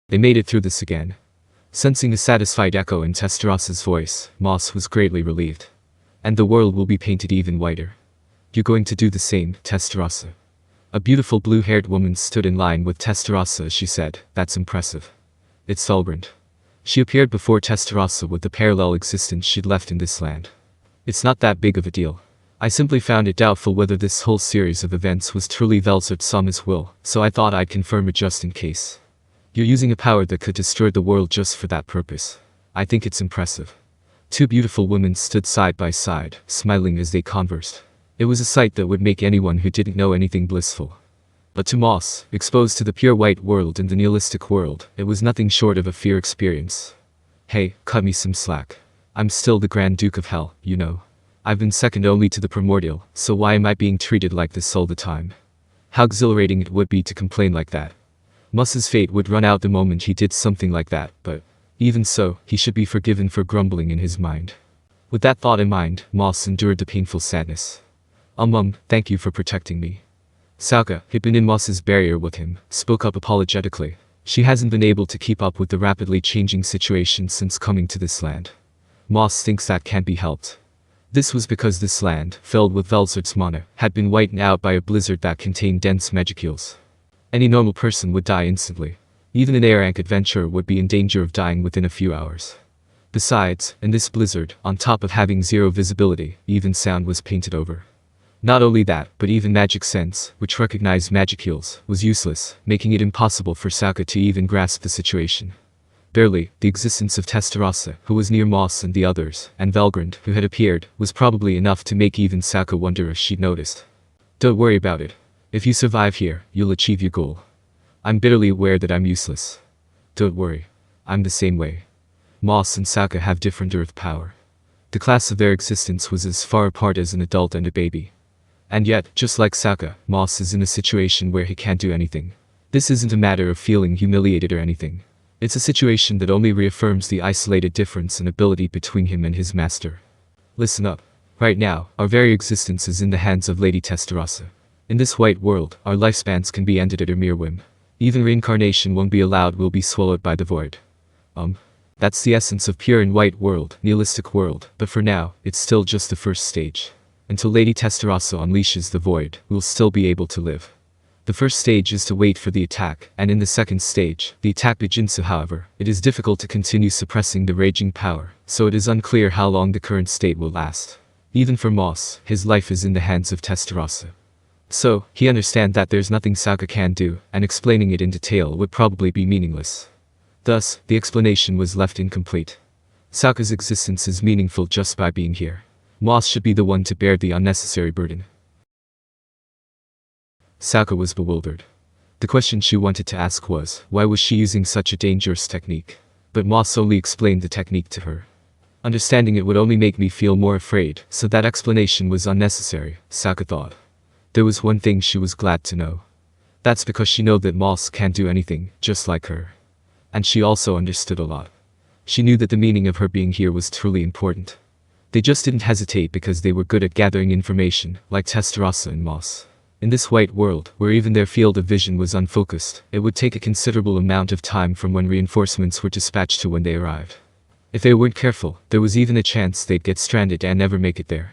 They made it through this again. Sensing a satisfied echo in Testarossa's voice, Moss was greatly relieved. And the world will be painted even whiter. You're going to do the same, Testarossa. A beautiful blue-haired woman stood in line with Testarossa as she said, "That's impressive." It's Velgrynd. She appeared before Testarossa with the parallel existence she'd left in this land. It's not that big of a deal. I simply found it doubtful whether this whole series of events was truly Velzard Summer's will, so I thought I'd confirm it just in case. You're using a power that could destroy the world just for that purpose. I think it's impressive. Two beautiful women stood side by side, smiling as they conversed. It was a sight that would make anyone who didn't know anything blissful. But to Moss, exposed to the pure white world and the nihilistic world, it was nothing short of a fear experience. Hey, cut me some slack. I'm still the Grand Duke of Hell, you know. I've been second only to the Primordial, so why am I being treated like this all the time? How exhilarating it would be to complain like that. Moss's fate would run out the moment he did something like that, but even so, he should be forgiven for grumbling in his mind. With that thought in mind, Moss endured the painful sadness. Thank you for protecting me. Souka, who'd been in Moss's barrier with him, spoke up apologetically. She hasn't been able to keep up with the rapidly changing situation since coming to this land. Moss thinks that can't be helped. This was because this land, filled with Velzard's mana, had been wiped out by a blizzard that contained dense magicules. Any normal person would die instantly. Even an air-rank adventurer would be in danger of dying within a few hours. Besides, in this blizzard, on top of having zero visibility, even sound was painted over. Not only that, but even magic sense, which recognized magicules, was useless, making it impossible for Souka to even grasp the situation. Barely, the existence of Testarossa, who was near Moss and the others, and Velgrynd, who had appeared, was probably enough to make even Souka wonder if she'd noticed. Don't worry about it. If you survive here, you'll achieve your goal. I'm bitterly aware that I'm useless. Don't worry. I'm the same way. Moss and Souka have different earth power. The class of their existence was as far apart as an adult and a baby. And yet, just like Souka, Moss is in a situation where he can't do anything. This isn't a matter of feeling humiliated or anything. It's a situation that only reaffirms the isolated difference in ability between him and his master. Listen up. Right now, our very existence is in the hands of Lady Testarossa. In this white world, our lifespans can be ended at a mere whim. Even reincarnation won't be allowed, will be swallowed by the void. That's the essence of pure and white world, nihilistic world, but for now, it's still just the first stage. Until Lady Testarossa unleashes the void, we'll still be able to live. The first stage is to wait for the attack, and in the second stage, the attack begins. However, it is difficult to continue suppressing the raging power, so it is unclear how long the current state will last. Even for Moss, his life is in the hands of Testarossa. So, he understands that there's nothing Souka can do, and explaining it in detail would probably be meaningless. Thus, the explanation was left incomplete. Souka's existence is meaningful just by being here. Moss should be the one to bear the unnecessary burden. Souka was bewildered. The question she wanted to ask was, why was she using such a dangerous technique? But Moss only explained the technique to her. Understanding it would only make me feel more afraid, so that explanation was unnecessary, Souka thought. There was one thing she was glad to know. That's because she knew that Moss can't do anything, just like her. And she also understood a lot. She knew that the meaning of her being here was truly important. They just didn't hesitate because they were good at gathering information, like Testarossa and Moss. In this white world, where even their field of vision was unfocused, it would take a considerable amount of time from when reinforcements were dispatched to when they arrived. If they weren't careful, there was even a chance they'd get stranded and never make it there.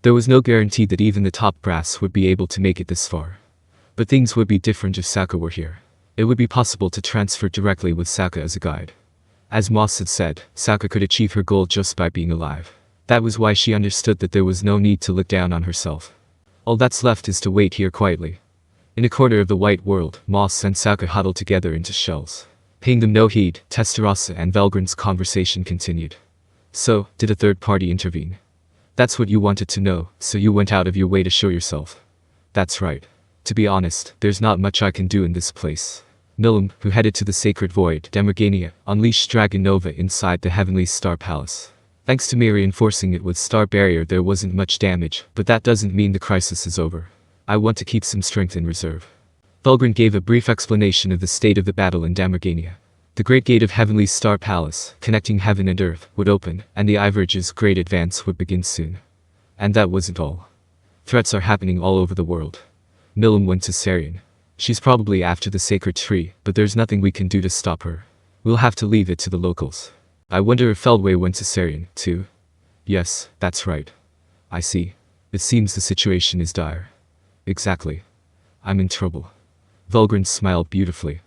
There was no guarantee that even the top brass would be able to make it this far. But things would be different if Souka were here. It would be possible to transfer directly with Souka as a guide. As Moss had said, Souka could achieve her goal just by being alive. That was why she understood that there was no need to look down on herself. All that's left is to wait here quietly. In a corner of the white world, Moss and Souka huddled together into shells. Paying them no heed, Testarossa and Velgrynd's conversation continued. So, did a third party intervene? That's what you wanted to know, so you went out of your way to show yourself. That's right. To be honest, there's not much I can do in this place. Milim, who headed to the Sacred Void, Demergania, unleashed Dragon Nova inside the Heavenly Star Palace. Thanks to me reinforcing it with Star Barrier, there wasn't much damage, but that doesn't mean the crisis is over. I want to keep some strength in reserve. Velgrynd gave a brief explanation of the state of the battle in Demergania. The Great Gate of Heavenly Star Palace, connecting heaven and earth, would open, and the Iverge's great advance would begin soon. And that wasn't all. Threats are happening all over the world. Milim went to Sarian. She's probably after the sacred tree, but there's nothing we can do to stop her. We'll have to leave it to the locals. I wonder if Feldway went to Sarian, too. Yes, that's right. I see. It seems the situation is dire. Exactly. I'm in trouble. Velgrynd smiled beautifully.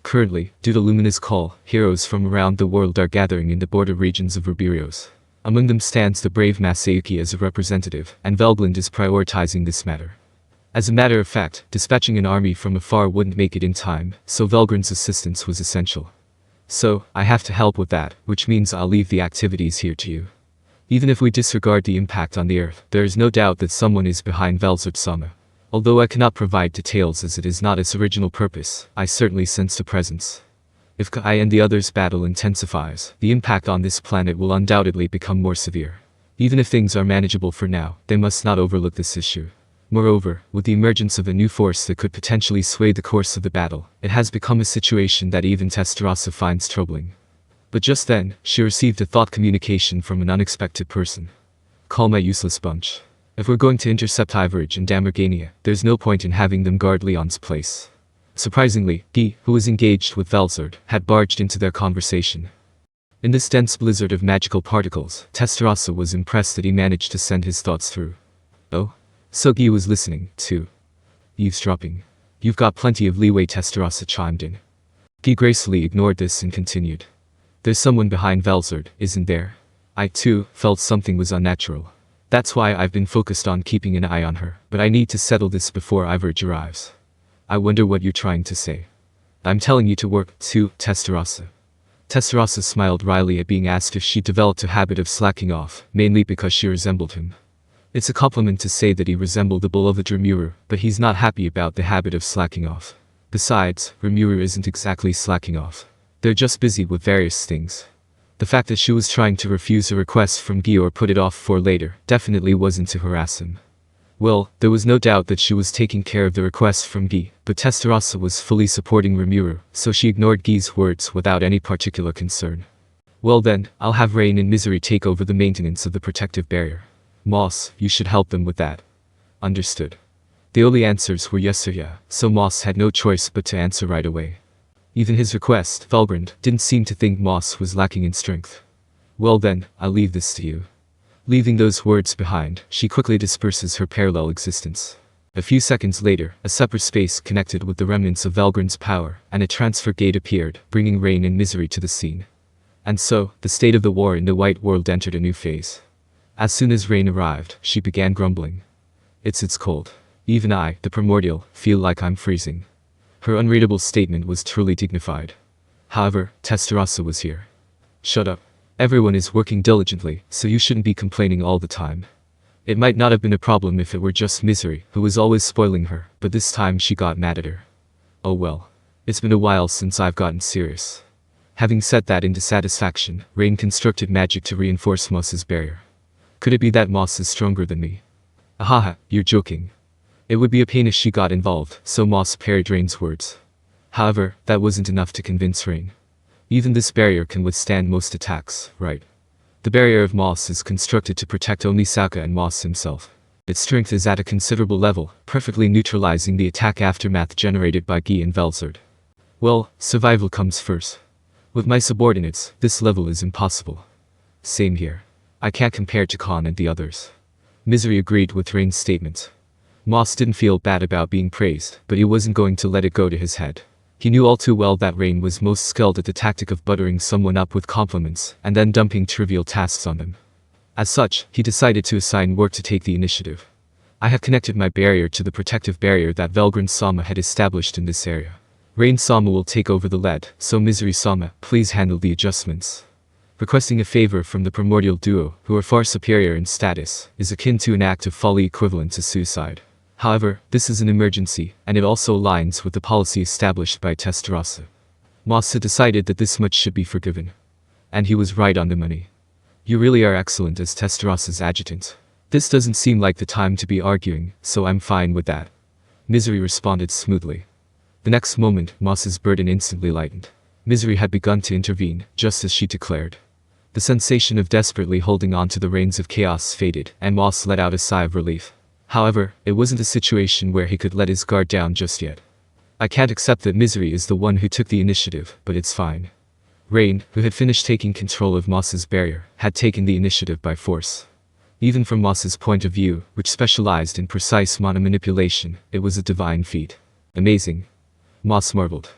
Currently, due to Lumina's call, heroes from around the world are gathering in the border regions of Ruberios. Among them stands the brave Masayuki as a representative, and Velgrynd is prioritizing this matter. As a matter of fact, dispatching an army from afar wouldn't make it in time, so Velgrynd's assistance was essential. So, I have to help with that, which means I'll leave the activities here to you. Even if we disregard the impact on the Earth, there is no doubt that someone is behind Velzard-sama. Although I cannot provide details as it is not its original purpose, I certainly sensed a presence. If Kai and the others' battle intensifies, the impact on this planet will undoubtedly become more severe. Even if things are manageable for now, they must not overlook this issue. Moreover, with the emergence of a new force that could potentially sway the course of the battle, it has become a situation that even Testarossa finds troubling. But just then, she received a thought communication from an unexpected person. Call my useless bunch. If we're going to intercept Ivorage and Damergania, there's no point in having them guard Leon's place. Surprisingly, Guy, who was engaged with Velzard, had barged into their conversation. In this dense blizzard of magical particles, Testarossa was impressed that he managed to send his thoughts through. Oh? So Guy was listening, too. Eavesdropping. You've got plenty of leeway, Testarossa chimed in. Guy gracefully ignored this and continued. There's someone behind Velzard, isn't there? I, too, felt something was unnatural. That's why I've been focused on keeping an eye on her, but I need to settle this before Ivorage arrives. I wonder what you're trying to say. I'm telling you to work, too, Testarossa. Testarossa smiled wryly at being asked if she developed a habit of slacking off, mainly because she resembled him. It's a compliment to say that he resembled the beloved Rimuru, but he's not happy about the habit of slacking off. Besides, Rimuru isn't exactly slacking off. They're just busy with various things. The fact that she was trying to refuse a request from Guy or put it off for later definitely wasn't to harass him. Well, there was no doubt that she was taking care of the request from Guy, but Testarossa was fully supporting Rimuru, so she ignored Guy's words without any particular concern. Well then, I'll have Rain and Misery take over the maintenance of the protective barrier. Moss, you should help them with that. Understood. The only answers were yes or yeah, so Moss had no choice but to answer right away. Even his request, Velgrynd, didn't seem to think Moss was lacking in strength. Well then, I'll leave this to you. Leaving those words behind, she quickly disperses her parallel existence. A few seconds later, a separate space connected with the remnants of Velgrynd's power, and a transfer gate appeared, bringing Rain and Misery to the scene. And so, the state of the war in the White World entered a new phase. As soon as Rain arrived, she began grumbling. It's cold. Even I, the Primordial, feel like I'm freezing. Her unreadable statement was truly dignified. However, Testarossa was here. Shut up. Everyone is working diligently, so you shouldn't be complaining all the time. It might not have been a problem if it were just Misery, who was always spoiling her, but this time she got mad at her. Oh well. It's been a while since I've gotten serious. Having set that into satisfaction, Rain constructed magic to reinforce Moss's barrier. Could it be that Moss is stronger than me? Ahaha, you're joking. It would be a pain if she got involved, so Moss parried Rain's words. However, that wasn't enough to convince Rain. Even this barrier can withstand most attacks, right? The barrier of Moss is constructed to protect only Souka and Moss himself. Its strength is at a considerable level, perfectly neutralizing the attack aftermath generated by Guy and Velzard. Well, survival comes first. With my subordinates, this level is impossible. Same here. I can't compare to Khan and the others. Misery agreed with Rain's statement. Moss didn't feel bad about being praised, but he wasn't going to let it go to his head. He knew all too well that Rain was most skilled at the tactic of buttering someone up with compliments, and then dumping trivial tasks on them. As such, he decided to assign work to take the initiative. I have connected my barrier to the protective barrier that Velgrynd-sama had established in this area. Rain-sama will take over the lead, so Misery-sama, please handle the adjustments. Requesting a favor from the primordial duo, who are far superior in status, is akin to an act of folly equivalent to suicide. However, this is an emergency, and it also aligns with the policy established by Testarossa. Moss had decided that this much should be forgiven. And he was right on the money. You really are excellent as Testarossa's adjutant. This doesn't seem like the time to be arguing, so I'm fine with that. Misery responded smoothly. The next moment, Moss's burden instantly lightened. Misery had begun to intervene, just as she declared. The sensation of desperately holding on to the reins of chaos faded, and Moss let out a sigh of relief. However, it wasn't a situation where he could let his guard down just yet. I can't accept that Misery is the one who took the initiative, but it's fine. Rain, who had finished taking control of Moss's barrier, had taken the initiative by force. Even from Moss's point of view, which specialized in precise mana manipulation, it was a divine feat. Amazing. Moss marveled.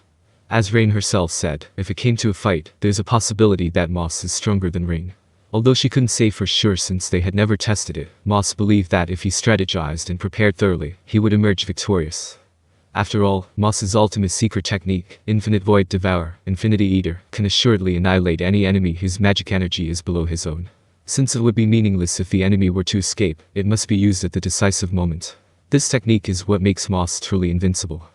As Rain herself said, if it came to a fight, there's a possibility that Moss is stronger than Rain. Although she couldn't say for sure since they had never tested it, Moss believed that if he strategized and prepared thoroughly, he would emerge victorious. After all, Moss's ultimate secret technique, Infinite Void Devourer, Infinity Eater, can assuredly annihilate any enemy whose magic energy is below his own. Since it would be meaningless if the enemy were to escape, it must be used at the decisive moment. This technique is what makes Moss truly invincible.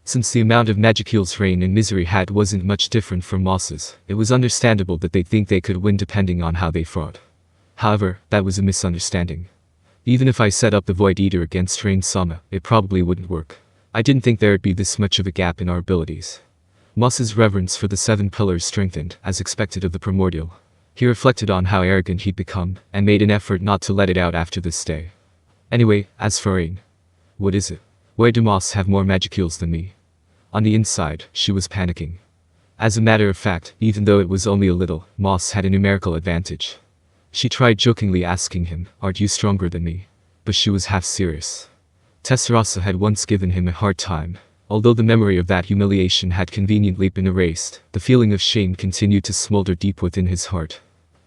Since the amount of magicules Rain and Misery had wasn't much different from Moss's, it was understandable that they'd think they could win depending on how they fought. However, that was a misunderstanding. Even if I set up the Void Eater against Rain's Sama, it probably wouldn't work. I didn't think there'd be this much of a gap in our abilities. Moss's reverence for the 7 pillars strengthened, as expected of the Primordial. He reflected on how arrogant he'd become, and made an effort not to let it out after this day. Anyway, as for Rain. What is it? Why do Moss have more magicules than me? On the inside, she was panicking. As a matter of fact, even though it was only a little, Moss had a numerical advantage. She tried jokingly asking him, "Aren't you stronger than me?" But she was half serious. Testarossa had once given him a hard time. Although the memory of that humiliation had conveniently been erased, the feeling of shame continued to smolder deep within his heart.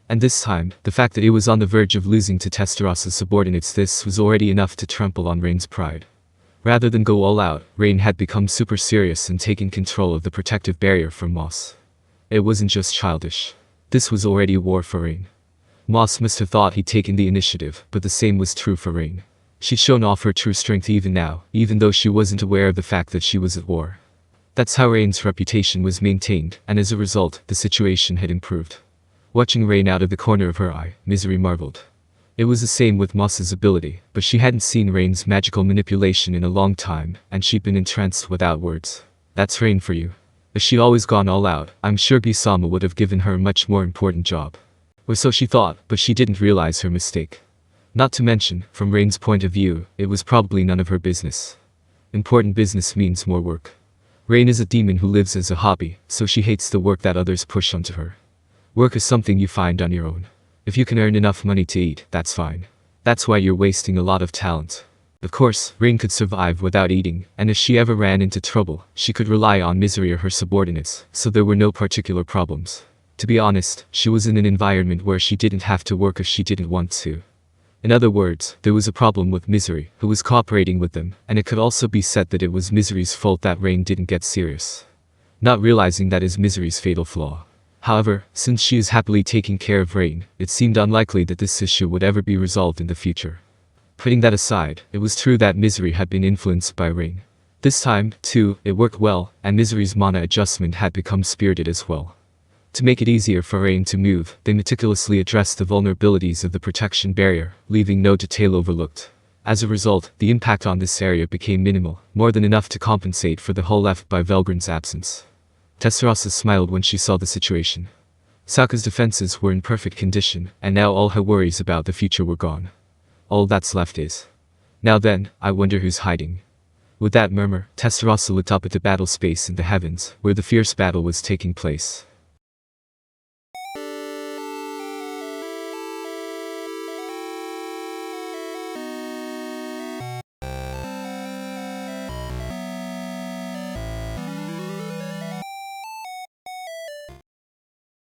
And this time, the fact that he was on the verge of losing to Testarossa's subordinates, this was already enough to trample on Rain's pride. Rather than go all out, Rain had become super serious and taken control of the protective barrier from Moss. It wasn't just childish. This was already war for Rain. Moss must have thought he'd taken the initiative, but the same was true for Rain. She'd shown off her true strength even now, even though she wasn't aware of the fact that she was at war. That's how Rain's reputation was maintained, and as a result, the situation had improved. Watching Rain out of the corner of her eye, Misery marveled. It was the same with Moss's ability, but she hadn't seen Rain's magical manipulation in a long time, and she'd been entranced without words. That's Rain for you. If she'd always gone all out, I'm sure Bisama would have given her a much more important job. Or so she thought, but she didn't realize her mistake. Not to mention, from Rain's point of view, it was probably none of her business. Important business means more work. Rain is a demon who lives as a hobby, so she hates the work that others push onto her. Work is something you find on your own. If you can earn enough money to eat, that's fine. That's why you're wasting a lot of talent. Of course, Rain could survive without eating, and if she ever ran into trouble, she could rely on Misery or her subordinates, so there were no particular problems. To be honest, she was in an environment where she didn't have to work if she didn't want to. In other words, there was a problem with Misery, who was cooperating with them, and it could also be said that it was Misery's fault that Rain didn't get serious. Not realizing that is Misery's fatal flaw. However, since she is happily taking care of Rain, it seemed unlikely that this issue would ever be resolved in the future. Putting that aside, it was true that Misery had been influenced by Rain. This time, too, it worked well, and Misery's mana adjustment had become spirited as well. To make it easier for Rain to move, they meticulously addressed the vulnerabilities of the protection barrier, leaving no detail overlooked. As a result, the impact on this area became minimal, more than enough to compensate for the hole left by Velgrynd's absence. Testarossa smiled when she saw the situation. Souka's defenses were in perfect condition, and now all her worries about the future were gone. All that's left is... Now then, I wonder who's hiding. With that murmur, Testarossa looked up at the battle space in the heavens, where the fierce battle was taking place.